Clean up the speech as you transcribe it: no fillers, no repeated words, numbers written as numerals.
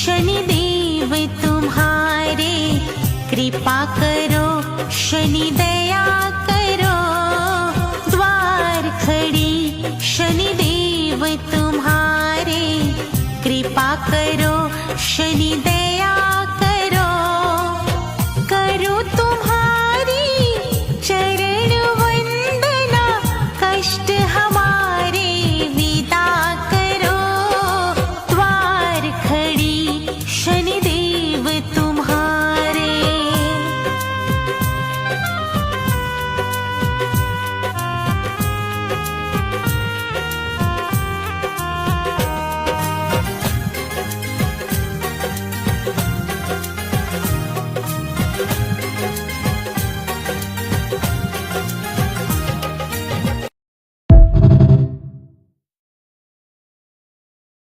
शनिदेव तुम्हारे, कृपा करो शनि दया करो। द्वार खड़ी शनिदेव तुम्हारे, कृपा करो शनि दया